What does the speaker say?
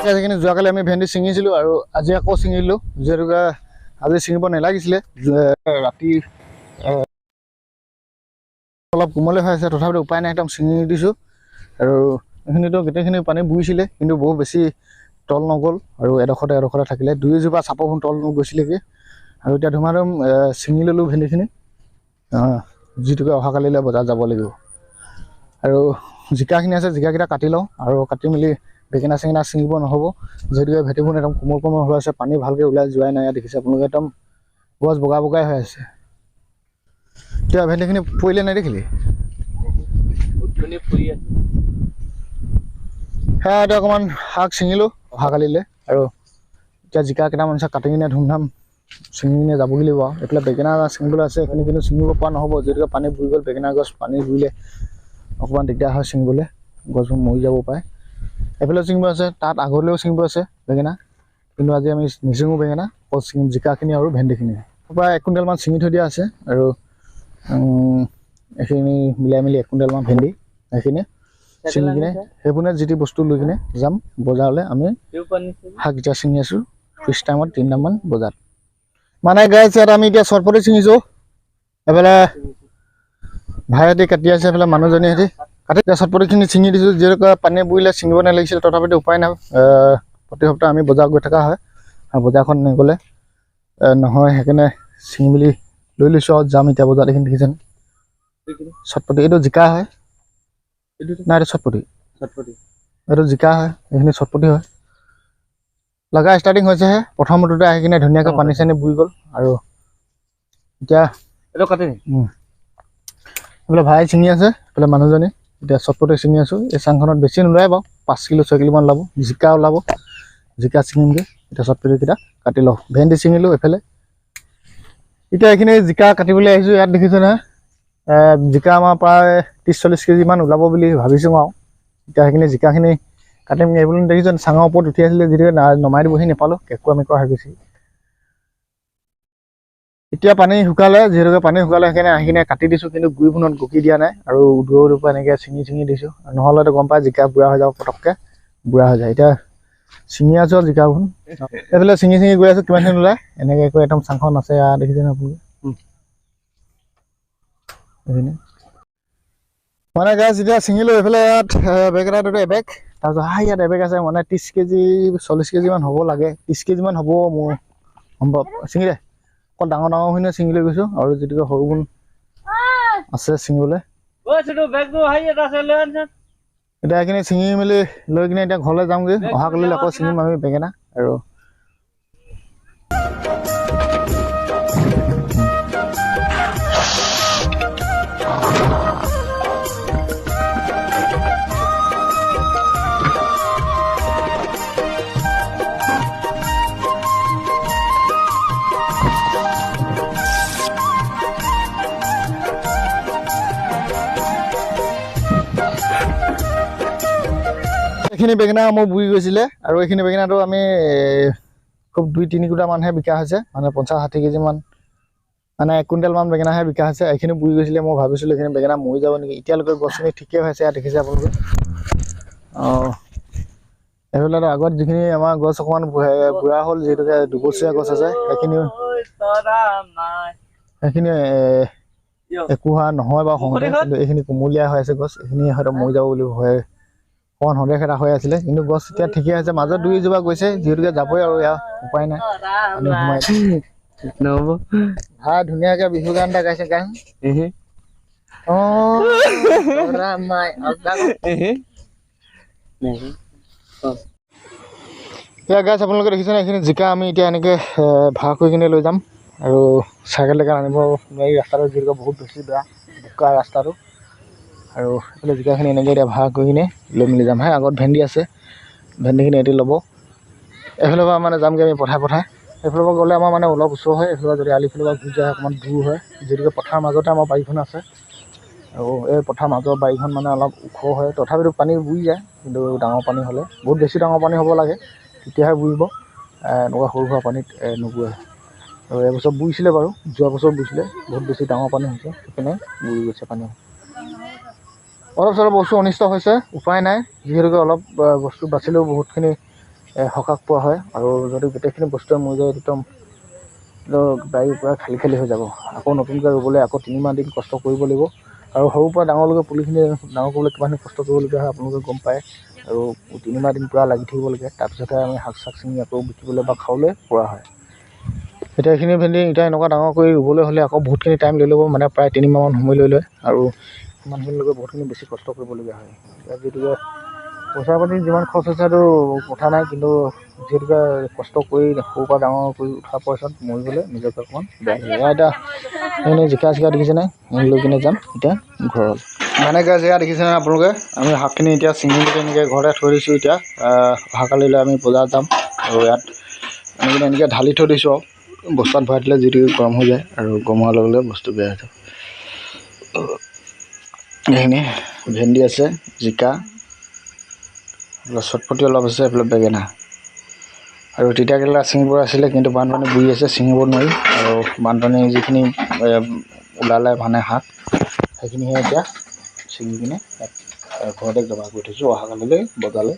সেইখিনি যোৱাকালি আমি ভেন্দি ছিঙিছিলোঁ আৰু আজি আকৌ ছিঙিলোঁ, যিহেতুকে আজি ছিঙিব নালাগিছিলে। ৰাতি অলপ কোমলে হৈ আছে, তথাপিতো উপায় নাই, একদম ছিঙি দিছোঁ। আৰু এইখিনিতো গোটেইখিনি পানী বুৰিছিলে, কিন্তু বহু বেছি তল নগ'ল আৰু এডোখৰতে থাকিলে। দুই এজোপা চাপৰ তল গৈছিলেগৈ। আৰু এতিয়া ধুমাধুম ছিঙি ল'লোঁ ভেন্দিখিনি, যিটোকে অহাকালিলৈ বজাৰত যাব লাগিব। আৰু জিকাখিনি আছে, জিকাকেইটা কাটি লওঁ আৰু কাটি মেলি বেঙেনা চেঙেনা ছিঙিব নহ'ব, যিহেতুকে ভেটিবোৰ একদম কোমল হৈ আছে, পানী ভালকৈ ওলাই যোৱাই নাই। দেখিছে আপোনালোকে, একদম গছ বগাই হৈ আছে। এতিয়া ভেন্দিখিনি পৰিলে নেদেখিলি? সেয়া এতিয়া অকণমান শাক ছিঙিলোঁ অহাকালিলৈ। আৰু এতিয়া জিকা কেইটামান আছে, কাটি কিনে ধুমধাম ছিঙি কিনে যাবগৈ লাগিব। আৰু এইফালে বেঙেনা ছিঙিবলৈ আছে, সেইখিনি কিন্তু ছিঙিব পৰা নহ'ব, যিহেতুকে পানী বুৰি গ'ল। বেঙেনা গছ পানী বুৰিলে অকণমান দিগদাৰ হয় ছিঙিবলৈ, গছবোৰ মৰি যাব পাৰে। এইফালে ছিঙিব আছে, তাত আগলৈও ছিঙিব আছে বেঙেনা, কিন্তু আজি আমি নিছিঙো বেঙেনা, অকল ছিঙিম জিকাখিনি আৰু ভেন্দিখিনি। প্ৰায় 1 কুইণ্টেলমান ছিঙি থৈ দিয়া আছে। আৰু এইখিনি মিলাই মেলি 1 কুইণ্টেলমান ভেন্দি, সেইখিনি ছিঙি কিনে সেইবোৰে যি টি বস্তু লৈ কিনে যাম বজাৰলৈ। আমি শাক এতিয়া ছিঙি আছোঁ, ফিচ টাইমত 3টামান বজাত। মানে গাইছ, ইয়াত আমি এতিয়া চটপটি ছিঙিছোঁ। এইফালে ভাইহেঁতি কাটি আছে, এইফালে মানুহজনী হেঁতি কাটি চটপটিখিনি ছিঙি দিছোঁ। যিহেতুকে পানী বুৰিলে ছিঙিব নালাগিছিল, তথাপিতো উপায় নাই। প্ৰতি সপ্তাহে আমি বজাৰ গৈ থকা হয়, আৰু বজাৰখন নগ'লে নহয়, সেইকাৰণে ছিঙি মেলি লৈ লৈছোঁ আৰু যাম এতিয়া বজাৰত। এইখিনি দেখিছেনে চটপটি, এইটো জিকা হয়, নাই এইটো চটপটি, এইটো জিকা হয়, এইখিনি চটপটি হয়। লগা ষ্টাৰ্টিং হৈছেহে, প্ৰথমতে আহি কিনে ধুনীয়াকৈ পানী চানী বুৰি গ'ল। আৰু এতিয়া এইটো কাটি এইফালে ভাই ছিঙি আছে, এইফালে মানুহজনী এতিয়া চটপটি ছিঙি আছোঁ। এই চাংখনত বেছি নোলায় বাৰু, 5 কিলো 6 কিলোমান ওলাব। জিকা ওলাব, জিকা ছিঙিমগৈ। এতিয়া চটপটিকেইটা কাটি লওঁ, ভেন্দি ছিঙিলোঁ এইফালে। এতিয়া এইখিনি জিকা কাটিবলৈ আহিছোঁ। ইয়াত দেখিছোঁ নহয়, জিকা আমাৰ প্ৰায় 30-40 কেজিমান ওলাব বুলি ভাবিছোঁ আৰু। এতিয়া সেইখিনি জিকাখিনি কাটিম। এইবোৰ দেখিছোঁ চাঙৰ ওপৰত উঠি আছিলে, যিটোকে নমাই দিবহি নাপালোঁ, কেঁকুৰা মেকুৰা হৈ গৈছে। এতিয়া পানী শুকালে, যিহেতুকে পানী শুকালে সেইকাৰণে আহি কিনে কাটি দিছোঁ, কিন্তু গুৰিখনত গকি দিয়া নাই। আৰু দূৰৰ পৰা এনেকৈ ছিঙি দিছোঁ, নহ'লেতো গম পাই জিকা বুঢ়া হৈ যাব, পটককৈ বুঢ়া হৈ যায়। এতিয়া ছিঙি আছোঁ আৰু জিকাবোৰ, এইফালে ছিঙি গৈ আছোঁ। কিমানখিনি ওলায় এনেকৈ কৈ একদম চাংখন আছে, দেখিছেনে আপুনি? এইখিনি মানে গাছ এতিয়া ছিঙিলোঁ। এইফালে ইয়াত বেগ এটা এবেগ, তাৰপিছত ইয়াত এবেগ আছে, মানে 30 কেজি 40 কেজিমান হ'ব লাগে, 30 কেজিমান হ'ব মোৰ সম্ভৱ। ছিঙি দে, অকল ডাঙৰখিনিয়ে ছিঙি লৈ গৈছোঁ, আৰু যিটোকে সৰুবোৰ আছে ছিঙিবলৈ। এতিয়া এইখিনি ছিঙি মেলি লৈ কিনে এতিয়া ঘৰলৈ যামগৈ। অহাকালিলৈ আকৌ ছিঙিম আমি বেঙেনা। আৰু এইখিনি বেঙেনা মোৰ বুৰি গৈছিলে, আৰু এইখিনি বেঙেনাটো আমি খুব 2-3 কুটামানহে বিকা হৈছে, মানে 50-60 কেজিমান, মানে 1 কুইণ্টেলমান বেঙেনাহে বিকা হৈছে। এইখিনি বুৰি গৈছিলে, মই ভাবিছিলোঁ এইখিনি বেঙেনা মৰি যাব নেকি। এতিয়ালৈকে গছখিনি ঠিকে হৈছে, ইয়াত দেখিছে আপোনালোকে। এইফালে আগত যিখিনি আমাৰ গছ অকণমান বুঢ়া হ'ল, যিহেতুকে দুবছৰীয়া গছ আছে, সেইখিনি একো হোৱা নহয় বাৰু খঙতে, কিন্তু এইখিনি কুমলীয়া হৈ আছে গছ, এইখিনি হয়তো মৰি যাব বুলি ভয়, অকণমান সন্দেহ এটা হৈ আছিলে। কিন্তু গছ এতিয়া ঠিকে আছে, মাজত 2-এজোপা গৈছে, যিহেতুকে যাবই আৰু, ইয়াৰ উপায় নাই। নহ'ব ভাই ধুনীয়াকৈ বিহু গান এটা গাইছে, গান সেয়া গাছ আপোনালোকে দেখিছেনে? এইখিনি জিকা আমি এতিয়া এনেকৈ ভাগ কৰি কিনে লৈ যাম। আৰু চাইকেললৈকে আনিব নোৱাৰি, ৰাস্তাটো যিহেতুকে বহুত বেছি বেয়া, বোকা ৰাস্তাটো। আৰু এইফালে জিকাখিনি এনেকৈ এতিয়া ভাগ কৰি কিনে লৈ মেলি যাম। আগত ভেন্দি আছে, ভেন্দিখিনি এটি ল'ব। এইফালৰ পৰা মানে যামগৈ আমি পথাৰে। এইফালৰ পৰা গ'লে আমাৰ মানে অলপ ওচৰ হয়, এইফালৰ পৰা যদি আলিফালৰ পৰা ঘূৰি যায় অকণমান দূৰ হয়, যিহেতুকে পথাৰৰ মাজতে আমাৰ বাৰীখন আছে। আৰু এই পথাৰ মাজৰ বাৰীখন মানে অলপ ওখ হয়, তথাপিতো পানী বুৰি যায়। কিন্তু ডাঙৰ পানী হ'লে, বহুত বেছি ডাঙৰ পানী হ'ব লাগে, তেতিয়াহে বুৰিব। এনেকুৱা সৰু সুৰা পানীত নুবুৰে। আৰু এবছৰ বুৰিছিলে বাৰু, যোৱা বছৰ বুৰিছিলে, বহুত বেছি ডাঙৰ পানী হৈছে, সেইকাৰণে বুৰি গৈছে পানী। অলপ চলপ বস্তু অনিষ্ট হৈছে, উপায় নাই, যিহেতুকে অলপ বস্তু বাচিলেও বহুতখিনি সকাহ পোৱা হয়। আৰু যদি গোটেইখিনি বস্তুৱে মৰি যায় একদম বাৰী পূৰা খালী খালী হৈ যাব। আকৌ নতুনকৈ ৰুবলৈ আকৌ 3 মাহ দিন কষ্ট কৰিব লাগিব। আৰু সৰুৰ পৰা ডাঙৰলৈকে পুলিখিনি ডাঙৰ কৰিবলৈ কিমানখিনি কষ্ট কৰিবলগীয়া হয় আপোনালোকে গম পায়। আৰু 3 মাহ দিন পূৰা লাগি থাকিব লাগে। তাৰপিছতহে আমি শাক চাক ছিঙি আকৌ বিকিবলৈ বা খাবলৈ পৰা হয়। এতিয়া এইখিনি ভেন্দি এতিয়া এনেকুৱা ডাঙৰ কৰি ৰুবলৈ হ'লে আকৌ বহুতখিনি টাইম লৈ ল'ব, মানে প্ৰায় 3 মাহমান সময় লৈ লয়। আৰু সিমানখিনিলৈকে বহুতখিনি বেছি কষ্ট কৰিবলগীয়া হয়। যিহেতুকে পইচা পাতি যিমান খৰচ হৈছে সেইটো কথা নাই, কিন্তু যিহেতুকে কষ্ট কৰি সৰুৰ পৰা ডাঙৰ কৰি উঠাৰ পিছত মৰিবলৈ নিজকে অকণমান বেয়া লাগে। এতিয়া এনেই জিকা চিকা দেখিছেনে, লৈ কিনে যাম এতিয়া ঘৰত। মানে গাইজ এয়া দেখিছেনে আপোনালোকে, আমি শাকখিনি এতিয়া ছিঙি মেলি এনেকৈ ঘৰতে থৈ দিছোঁ। এতিয়া অহাকালিলৈ আমি বজাৰত যাম। আৰু ইয়াত আমি এনেকৈ ঢালি থৈ দিছোঁ আৰু বস্তাত ভৰাই দিলে যিটো গৰম হৈ যায়, আৰু গৰম হোৱাৰ লগে লগে বস্তু বেয়া হৈ যায়। এইখিনি ভেন্দি আছে, জিকা, চটপটি অলপ আছে, এইফালে বেঙেনা আৰু তিতাকেৰেলা ছিঙিব আছিলে, কিন্তু বানপানী বুৰি আছে, ছিঙিব নোৱাৰি। আৰু বানপানী যিখিনি ওলালে মানে শাক, সেইখিনিহে এতিয়া ছিঙি কিনে ঘৰতে জমা কৰি থৈছোঁ অহাকালিলৈ বজাৰলৈ।